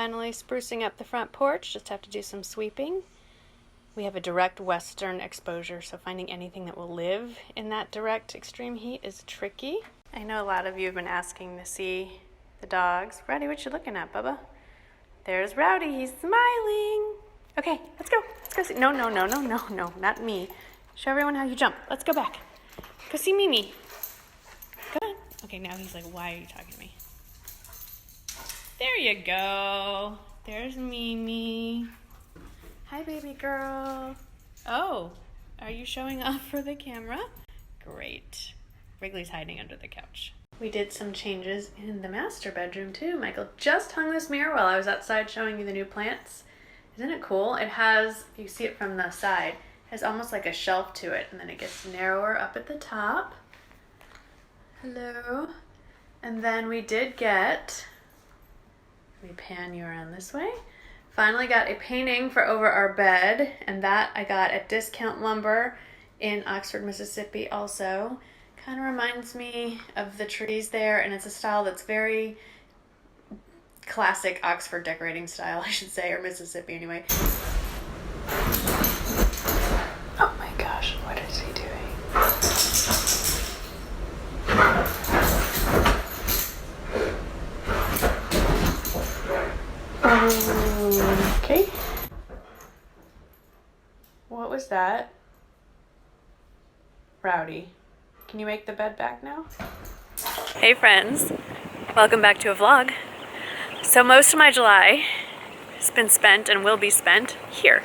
Finally sprucing up the front porch, just have to do some sweeping. We have a direct western exposure, so finding anything that will live in that direct extreme heat is tricky. I know a lot of you have been asking to see the dogs. Rowdy, what you looking at, Bubba? There's Rowdy, he's smiling. Okay, let's go. Let's go see. No, not me. Show everyone how you jump. Let's go back. Go see Mimi. Come on. Okay, now he's like, why are you talking to me? There you go. There's Mimi. Hi, baby girl. Oh, are you showing off for the camera? Great. Wrigley's hiding under the couch. We did some changes in the master bedroom too. Michael just hung this mirror while I was outside showing you the new plants. Isn't it cool? It has, if you see it from the side, it has almost like a shelf to it, and then it gets narrower up at the top. Hello. And then we did get, let me pan you around this way. Finally got a painting for over our bed, and that I got at Discount Lumber in Oxford, Mississippi also. Kind of reminds me of the trees there, and it's a style that's very classic Oxford decorating style, I should say, or Mississippi anyway. Oh my gosh, what is he doing? Okay. What was that? Rowdy. Can you make the bed back now? Hey friends, welcome back to a vlog. So most of my July has been spent and will be spent here.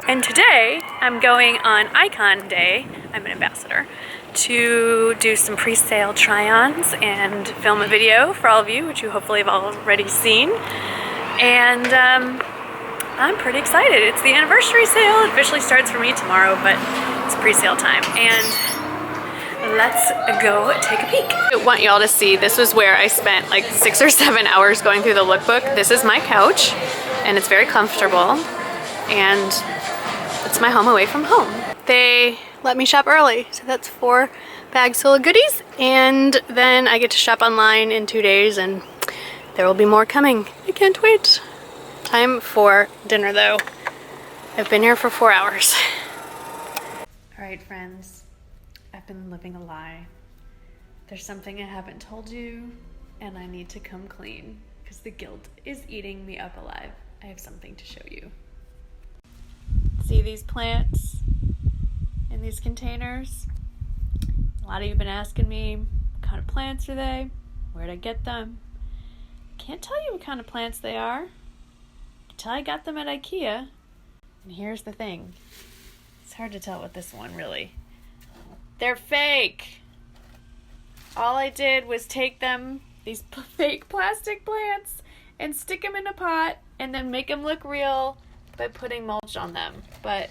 And today I'm going on Icon Day, I'm an ambassador, to do some pre-sale try-ons and film a video for all of you, which you hopefully have already seen. And I'm pretty excited. It's the anniversary sale. It officially starts for me tomorrow, but it's pre-sale time. And let's go take a peek. I want y'all to see, this was where I spent like 6 or 7 hours going through the lookbook. This is my couch, and it's very comfortable, and it's my home away from home. They let me shop early, so that's 4 bags full of goodies, and then I get to shop online in 2 days, and there will be more coming. I can't wait. Time for dinner though. I've been here for 4 hours. All right, friends. I've been living a lie. There's something I haven't told you, and I need to come clean because the guilt is eating me up alive. I have something to show you. See these plants in these containers? A lot of you have been asking me, what kind of plants are they? Where'd I get them? Can't tell you what kind of plants they are until I got them at IKEA. And here's the thing. It's hard to tell with this one, really. They're fake. All I did was take them, these fake plastic plants, and stick them in a pot and then make them look real by putting mulch on them. But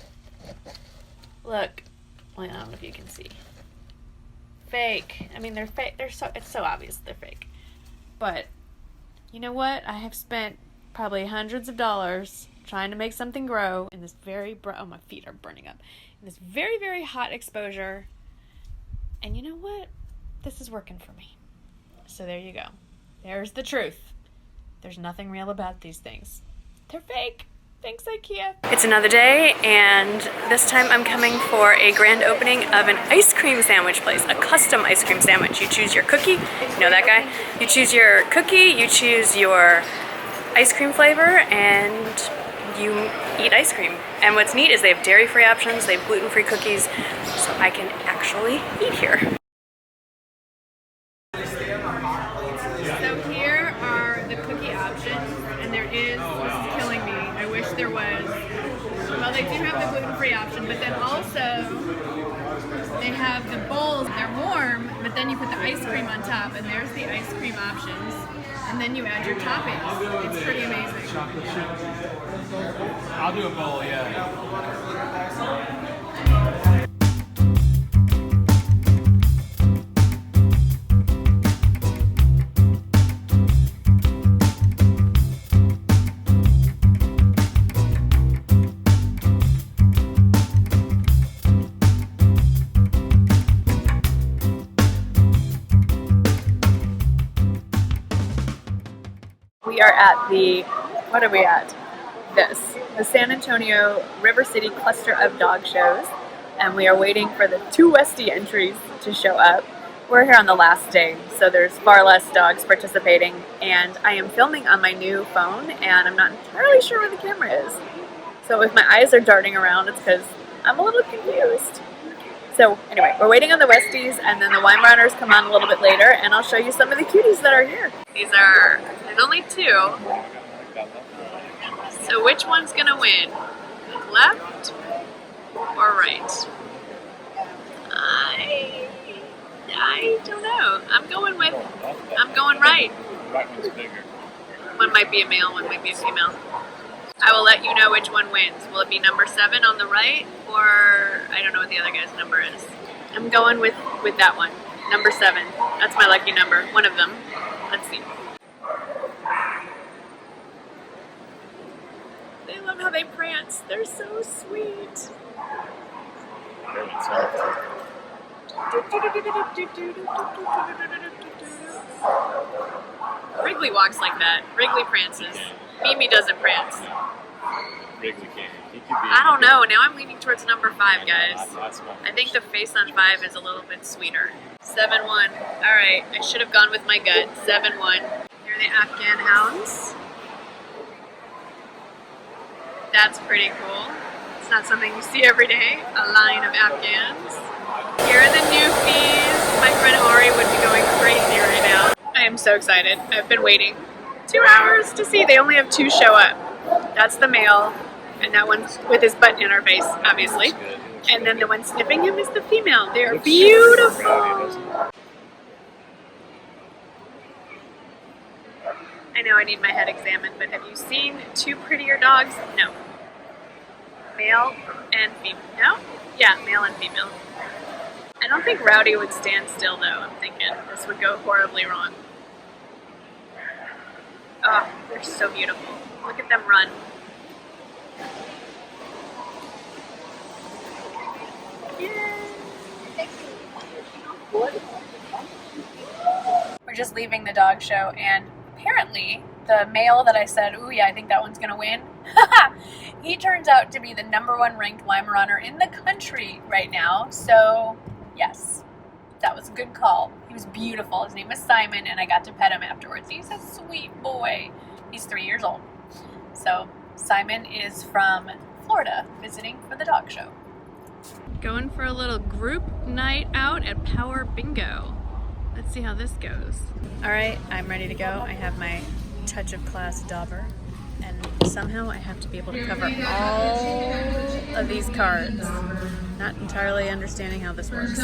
look, well, I don't know if you can see. Fake. I mean, they're fake. It's so obvious they're fake. But you know what? I have spent probably hundreds of dollars trying to make something grow in this very oh, my feet are burning up. In this very, very hot exposure. And you know what? This is working for me. So there you go. There's the truth. There's nothing real about these things. They're fake. Thanks, IKEA. It's another day, and this time I'm coming for a grand opening of an ice cream sandwich place, a custom ice cream sandwich. You choose your cookie, you know that guy? You choose your cookie, you choose your ice cream flavor, and you eat ice cream. And what's neat is they have dairy-free options, they have gluten-free cookies, so I can actually eat here. So here are the cookie options, and there is, this is killing me, I wish there was, well, they do have the gluten-free option, but then also they have the bowls, they're warm, but then you put the ice cream on top, and there's the ice cream options, and then you add your toppings. It's pretty amazing. Chocolate chip. I'll do a bowl, yeah. We are at the What are we at? The San Antonio River City cluster of dog shows, and we are waiting for the 2 Westie entries to show up. We're here on the last day, so there's far less dogs participating, and I am filming on my new phone, and I'm not entirely sure where the camera is. So if my eyes are darting around, it's because I'm a little confused. So anyway, we're waiting on the Westies, and then the Weimaraners come on a little bit later, and I'll show you some of the cuties that are here. There's only 2. So which one's gonna win? Left or right? I don't know. I'm going right. Right one's bigger. One might be a male, one might be a female. I will let you know which one wins. Will it be number 7 on the right, or I don't know what the other guy's number is. I'm going with that one. Number 7. That's my lucky number. One of them. Let's see. They love how they prance. They're so sweet. Wrigley walks like that. Wrigley prances. Mimi doesn't prance. Wrigley can't. I don't know. Now I'm leaning towards number 5, guys. I think the face on 5 is a little bit sweeter. 7-1. Alright, I should have gone with my gut. 7-1. Here are the Afghan hounds. That's pretty cool. It's not something you see every day. A line of Afghans. Here are the newfies. My friend Ori would be going crazy right now. I am so excited. I've been waiting 2 hours to see. They only have 2 show up. That's the male, and that one's with his butt in her face, obviously. And then the one sniffing him is the female. They're beautiful. I know I need my head examined, but have you seen 2 prettier dogs? No. Male and female. No? Yeah, male and female. I don't think Rowdy would stand still, though. I'm thinking this would go horribly wrong. Oh, they're so beautiful. Look at them run. We're just leaving the dog show, and apparently the male that I said, ooh yeah, I think that one's gonna win, he turns out to be the #1 ranked Weimaraner in the country right now. So yes, that was a good call. He was beautiful. His name was Simon, and I got to pet him afterwards. He's a sweet boy. He's 3 years old. So Simon is from Florida, visiting for the dog show. Going for a little group night out at Power Bingo. Let's see how this goes. All right, I'm ready to go. I have my Touch of Class dauber, and somehow I have to be able to cover all of these cards. Not entirely understanding how this works.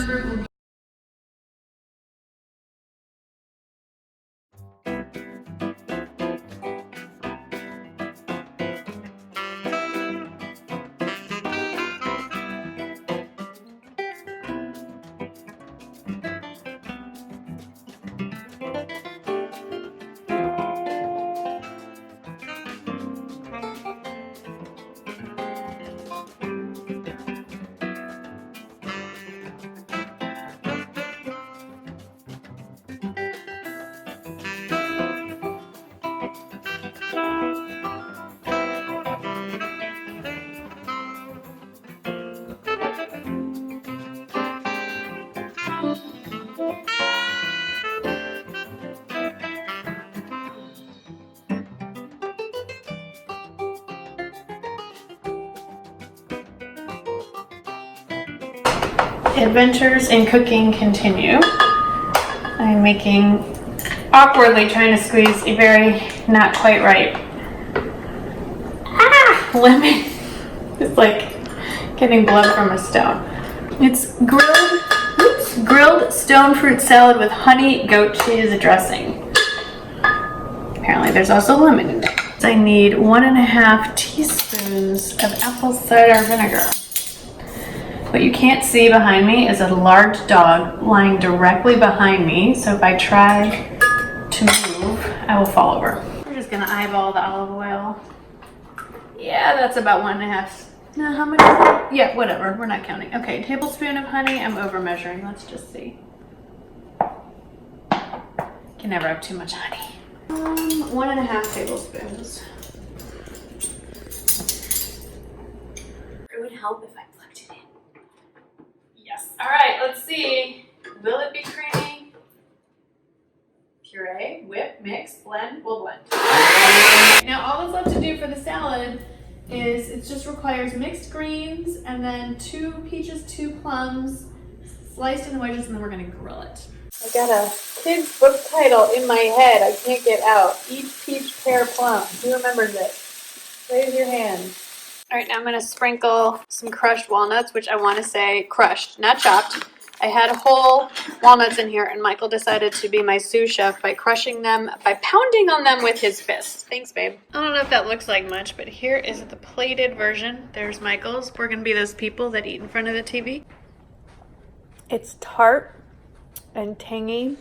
Adventures in cooking continue. I'm awkwardly trying to squeeze a very not quite right lemon. It's like getting blood from a stone. It's grilled stone fruit salad with honey goat cheese dressing. Apparently there's also lemon in there. I need 1.5 teaspoons of apple cider vinegar. What you can't see behind me is a large dog lying directly behind me, so if I try to move, I will fall over. We're just gonna eyeball the olive oil. Yeah, that's about 1.5. No, how much is it? Yeah, whatever, we're not counting. Okay, tablespoon of honey. I'm over measuring, let's just see. Can never have too much honey. 1.5 tablespoons. help if I plugged it in. Yes. All right, let's see. Will it be creamy? Puree, whip, mix, blend, we'll blend. Now all that's left to do for the salad is it just requires mixed greens and then 2 peaches, 2 plums, sliced into wedges, and then we're gonna grill it. I got a kid's book title in my head I can't get out. Each peach, pear, plum. Who remembers it? Raise your hand. All right, now I'm gonna sprinkle some crushed walnuts, which I wanna say crushed, not chopped. I had whole walnuts in here, and Michael decided to be my sous chef by crushing them, by pounding on them with his fist. Thanks, babe. I don't know if that looks like much, but here is the plated version. There's Michael's. We're gonna be those people that eat in front of the TV. It's tart and tangy.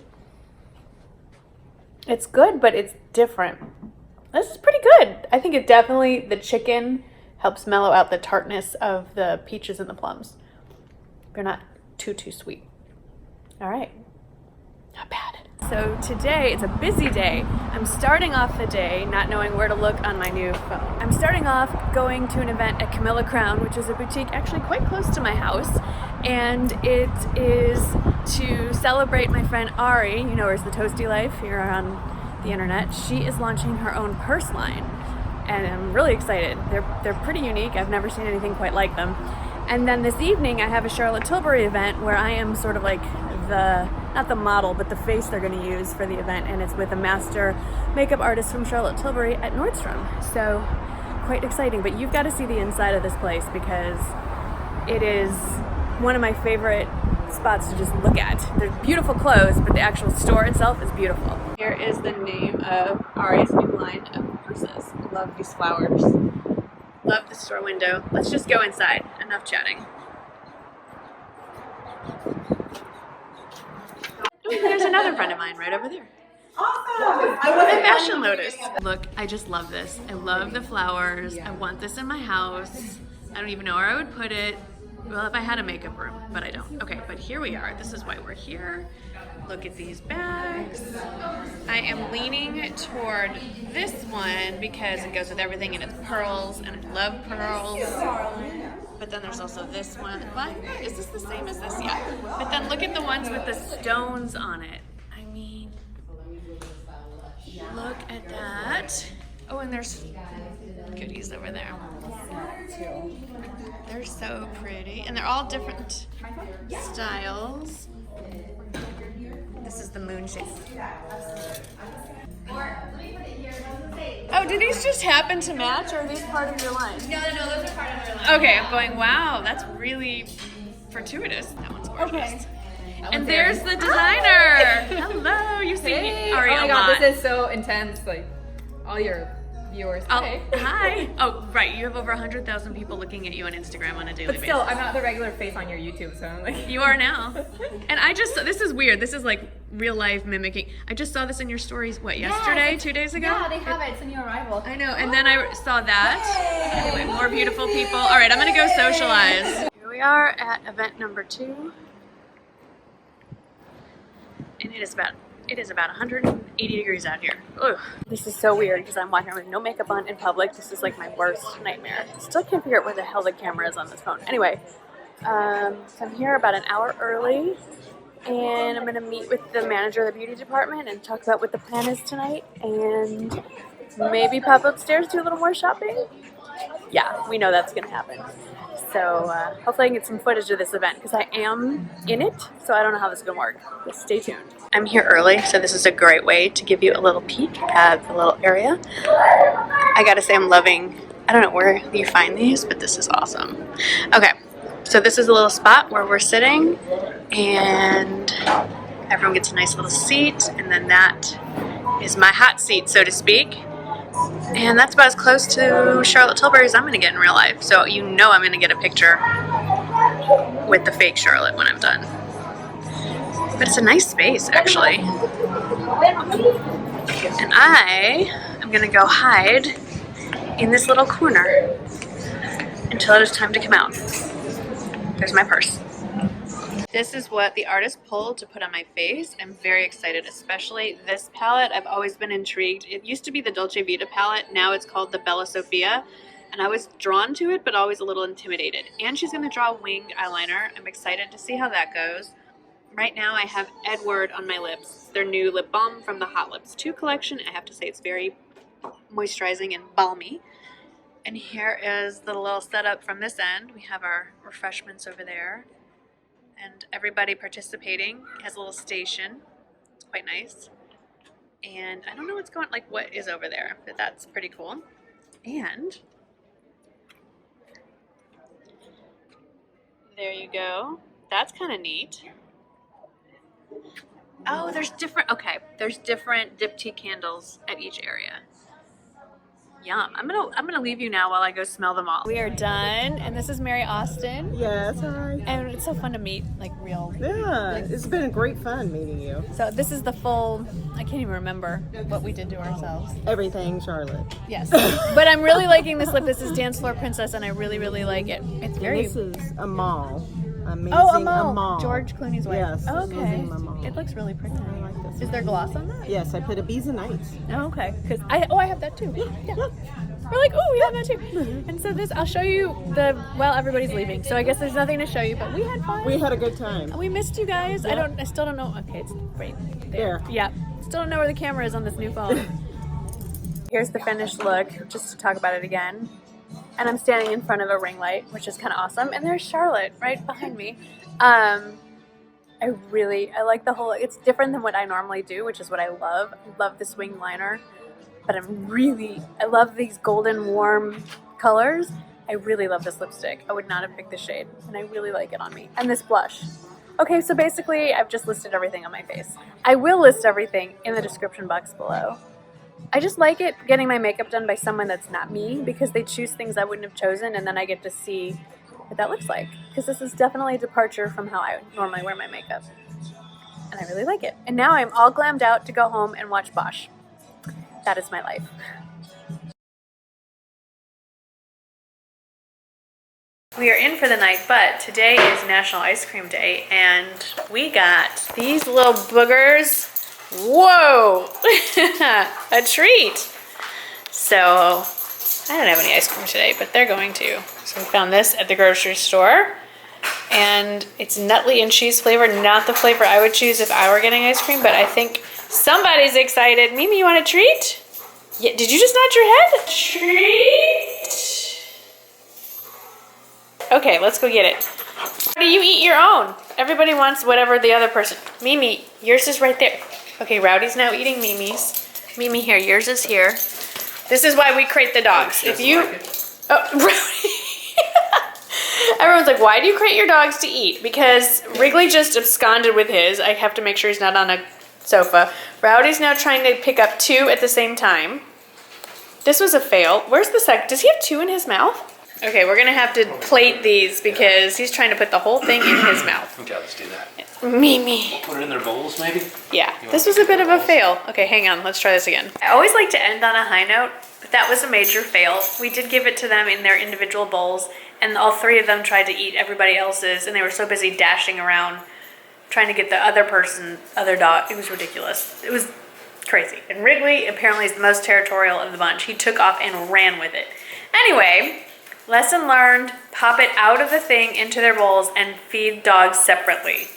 It's good, but it's different. This is pretty good. I think it definitely, the chicken helps mellow out the tartness of the peaches and the plums. They're not too sweet. All right, not bad. So today it's a busy day. I'm starting off the day not knowing where to look on my new phone. I'm starting off going to an event at Camilla Crown, which is a boutique actually quite close to my house, and it is to celebrate my friend Ari, you know her as the Toasty Life here on the internet. She is launching her own purse line, and I'm really excited. They're pretty unique. I've never seen anything quite like them. And then this evening I have a Charlotte Tilbury event where I am sort of like not the model, but the face they're gonna use for the event, and it's with a master makeup artist from Charlotte Tilbury at Nordstrom. So quite exciting, but you've got to see the inside of this place because it is one of my favorite spots to just look at. There's beautiful clothes, but the actual store itself is beautiful. Here is the name of Ari's new line of purses. Love these flowers. Love the store window. Let's just go inside. Enough chatting. Oh, there's another friend of mine right over there. Awesome! The Fashion Lotus. Look, I just love this. I love the flowers. I want this in my house. I don't even know where I would put it. Well, if I had a makeup room, but I don't. Okay, but here we are. This is why we're here. Look at these bags. I am leaning toward this one because it goes with everything and it's pearls, and I love pearls. But then there's also this one. What? Is this the same as this? Yeah. But then look at the ones with the stones on it. I mean, look at that. Oh, and there's goodies over there. They're so pretty, and they're all different styles. This is the moon shape. Oh, do these just happen to match, or are these part of your line? No, those are part of your line. Okay, I'm going, wow, that's really fortuitous. That one's gorgeous. Okay. And there's the designer. Hello, you've seen me already a lot. Oh my god, this is so intense. Like, all your viewers. Oh, hi. Oh, right. You have over 100,000 people looking at you on Instagram on a daily basis. But still, I'm not the regular face on your YouTube, so I'm like... You are now. And I just, this is weird. This is like real life mimicking. I just saw this in your stories, what, yesterday, 2 days ago? Yeah, they have it. It's in your arrival. I know. And then I saw that. Anyway, more beautiful people. All right, I'm going to go socialize. Here we are at event number 2. And it is about 180 degrees out here. Ugh. This is so weird because I'm walking around with no makeup on in public. This is like my worst nightmare. Still can't figure out where the hell the camera is on this phone. Anyway, so I'm here about an hour early, and I'm gonna meet with the manager of the beauty department and talk about what the plan is tonight, and maybe pop upstairs, do a little more shopping. Yeah, we know that's gonna happen. So hopefully I can get some footage of this event because I am in it, so I don't know how this is gonna work. But stay tuned. I'm here early, so this is a great way to give you a little peek at the little area. I gotta say I'm loving, I don't know where you find these, but this is awesome. Okay, so this is a little spot where we're sitting, and everyone gets a nice little seat, and then that is my hot seat, so to speak. And that's about as close to Charlotte Tilbury as I'm going to get in real life. So you know I'm going to get a picture with the fake Charlotte when I'm done. But it's a nice space, actually. And I am going to go hide in this little corner until it is time to come out. There's my purse. This is what the artist pulled to put on my face. I'm very excited, especially this palette. I've always been intrigued. It used to be the Dolce Vita palette. Now it's called the Bella Sofia. And I was drawn to it, but always a little intimidated. And she's gonna draw winged eyeliner. I'm excited to see how that goes. Right now I have Edward on my lips. Their new lip balm from the Hot Lips 2 collection. I have to say it's very moisturizing and balmy. And here is the little setup from this end. We have our refreshments over there. And everybody participating has a little station. It's quite nice. And I don't know what is over there, but that's pretty cool. And there you go. That's kind of neat. Oh, there's different diptyque candles at each area. Yum. I'm gonna leave you now while I go smell them all. We are done, and this is Mary Austin. Yes, hi. And it's so fun to meet real. Yeah, it's been a great fun meeting you. So this is the full, I can't even remember what we did to ourselves. Everything, Charlotte. Yes. But I'm really liking this lip. This is Dance Floor Princess, and I really, really like it. It's very... This is Amal. Amazing Amal. George Clooney's wife. Yes. Oh, okay. Amal. It looks really pretty. I like this. Is there gloss on that? Yes, I put a Bees and Nights. Oh, okay. Because I have that too. Yeah. We're like, oh, we have that too. And so I'll show you everybody's leaving. So I guess there's nothing to show you, but we had fun. We had a good time. We missed you guys. Yeah. I still don't know. Okay, it's right there. There. Yeah. Still don't know where the camera is on this new phone. Here's the finished look, just to talk about it again. And I'm standing in front of a ring light, which is kind of awesome. And there's Charlotte right behind me. I like the whole, it's different than what I normally do, which is what I love. I love this wing liner, but I love these golden warm colors. I really love this lipstick. I would not have picked this shade, and I really like it on me. And this blush. Okay, so basically I've just listed everything on my face. I will list everything in the description box below. I just like it getting my makeup done by someone that's not me, because they choose things I wouldn't have chosen, and then I get to see what that looks like, because this is definitely a departure from how I normally wear my makeup, and I really like it. And now I'm all glammed out to go home and watch Bosch. That is my life. We are in for the night, but today is National Ice Cream Day, and we got these little boogers. Whoa! A treat! So I don't have any ice cream today, but they're going to. So we found this at the grocery store, and it's nutty and cheese flavor, not the flavor I would choose if I were getting ice cream, but I think somebody's excited. Mimi, you want a treat? Yeah, did you just nod your head? Treat! Okay, let's go get it. How do you eat your own? Everybody wants whatever the other person. Mimi, yours is right there. Okay, Rowdy's now eating Mimi's. Mimi, here, yours is here. This is why we crate the dogs. If you... Oh, Rowdy. Everyone's like, why do you crate your dogs to eat? Because Wrigley just absconded with his. I have to make sure he's not on a sofa. Rowdy's now trying to pick up 2 at the same time. This was a fail. Where's the sec? Does he have 2 in his mouth? Okay, we're gonna have to plate these because he's trying to put the whole thing in his mouth. Okay, let's do that. Mimi. Put it in their bowls, maybe? Yeah, this was a bit of a fail. Okay, hang on, let's try this again. I always like to end on a high note, but that was a major fail. We did give it to them in their individual bowls, and all 3 of them tried to eat everybody else's, and they were so busy dashing around trying to get the other dog. It was ridiculous. It was crazy. And Wrigley apparently is the most territorial of the bunch. He took off and ran with it. Anyway, lesson learned, pop it out of the thing into their bowls and feed dogs separately.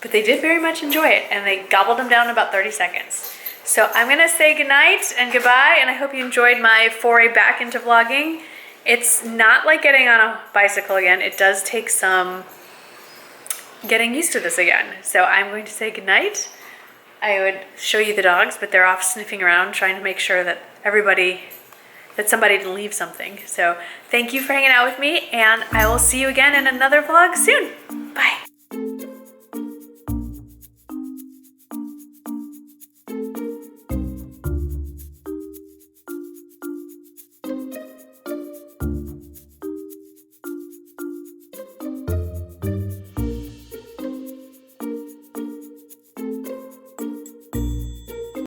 But they did very much enjoy it, and they gobbled them down in about 30 seconds. So I'm gonna say goodnight and goodbye, and I hope you enjoyed my foray back into vlogging. It's not like getting on a bicycle again. It does take some getting used to this again. So I'm going to say goodnight. I would show you the dogs, but they're off sniffing around, trying to make sure that somebody didn't leave something. So thank you for hanging out with me, and I will see you again in another vlog soon. Bye.